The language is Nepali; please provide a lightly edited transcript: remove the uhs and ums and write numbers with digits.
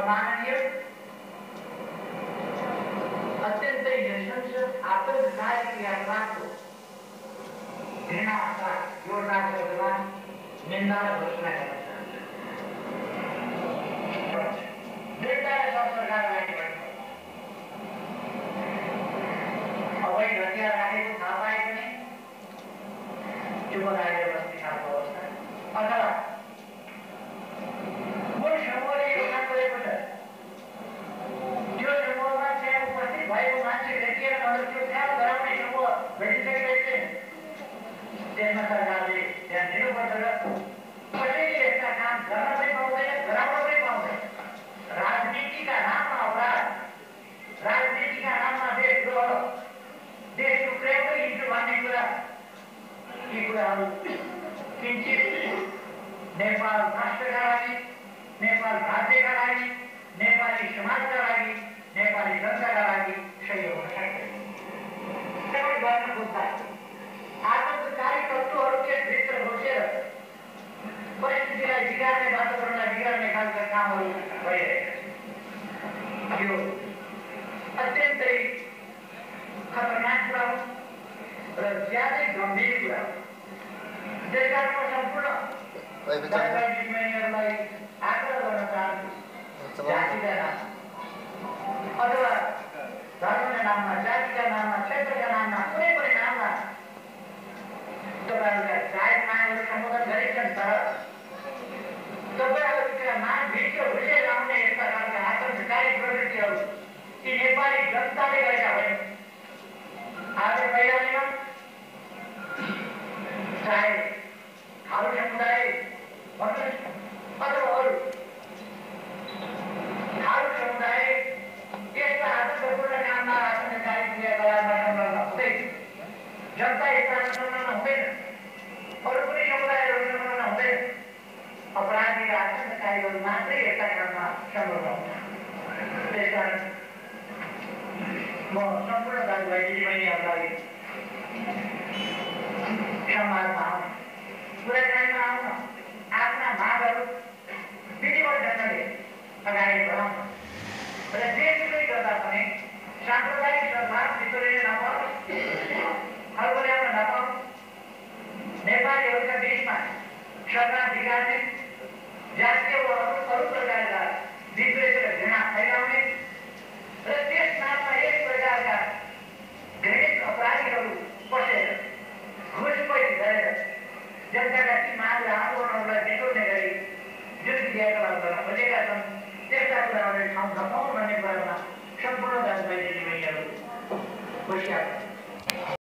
अमाननीय अत्यन्तै नृशंस आतंककारी क्रियाकलापको घृणा अथवा योजना गर्दा निन्दा र घोषणा गर्न चाहन्छु। सरकारलाई अवैध हतियार राखेको थाहा पाए पनि चुप लागेर बस्ने खालको अवस्था अथवा कुन समूहले यो काम गरेको छ त्यो समूहमा त्यहाँ उपस्थित भएको मान्छे देखिएर मलाई त्यो काम गराउने समूह भेटिसकेको छैन। त्यसमा सरकारले ध्यान दिनुपर्छ र कसैले यस्ता काम गर्न पनि पाउँदैन, गराउन पनि पाउँदैन। राजनीतिका नाममा अपराध, राजनीतिका नाममा देशद्रोह, देश टुक्राउँदै हिँड्छु भन्ने कुरा, यी कुराहरू किञ्चित नेपाल राष्ट्रका लागि, नेपाल राज्यका लागि, नेपाली समाजका लागि, नेपाली जनताका लागि सही हुन सक्दैन। सबै गर्न खोज्दा आतंककारी तत्त्वहरू त्यसभित्र घुसेर परिस्थितिलाई बिगार्ने, वातावरणलाई बिगार्ने खालका कामहरू भइरहेका छन्। यो अत्यन्तै खतरनाक कुरा हो र ज्यादै गम्भीर कुरा हो। त्यसकारण म सम्पूर्ण दाजुभाइ दिदीबहिनीहरूलाई आग्रह गर्न चाहन्छु, जातिका नाममा अथवा धर्मका नाममा, जातिका नाममा, क्षेत्रका नाममा, कुनै पनि नाममा तपाईँहरूका जायज मागहरू सम्बोधन गरेछन्, तर तपाईँहरूका मागभित्र घुसेर आउने यस्ता खालका आतंककारी प्रवृत्तिहरू ती नेपाली जनताले गरेका होइन। आज पहिलामा चाहे थारू समुदाय भन्नुहोस् अथवा अरू थारू समुदाय यस्ता आतंकपूर्ण काममा, आतंककारी क्रियाकलापमा संलग्न हुँदैन। जनता यस्ता संलग्न हुँदैन, अरू कुनै समुदायहरू संलग्न हुँदैन। अपराधी र आतंककारीहरू मात्रै यस्ता काममा संलग्न हुन्छ। त्यसकारण म सम्पूर्ण दाजुभाइ दिदीबहिनीहरूलाई समाजमा आउन, कुराकानीमा आउन, आफ्ना मागहरू विधिवत ढङ्गले अगाडि बढाउन र त्यसले गर्दा पनि साम्प्रदायिक सद्भाव भित्रिन नपाओस्, खल्को ल्याउन नपाओस्, नेपालीहरूका बिचमा सद्भाव बिगार्ने, जातीय वा अरू प्रकारका विद्वेष र घृणा फैलाउने र त्यस नाममा यस प्रकारका घृणित अपराधीहरू पसेर घुसपैठ गरेर जनताका ती माग र आन्दोलनहरूलाई बिटोर्ने गरी जुन क्रियाकलाप गर्न खोजेका छन् त्यस्ता कुराहरूले ठाउँ नपाउन् भन्ने कुरामा सम्पूर्ण दाजुभाइ दिदीबहिनीहरू होसियार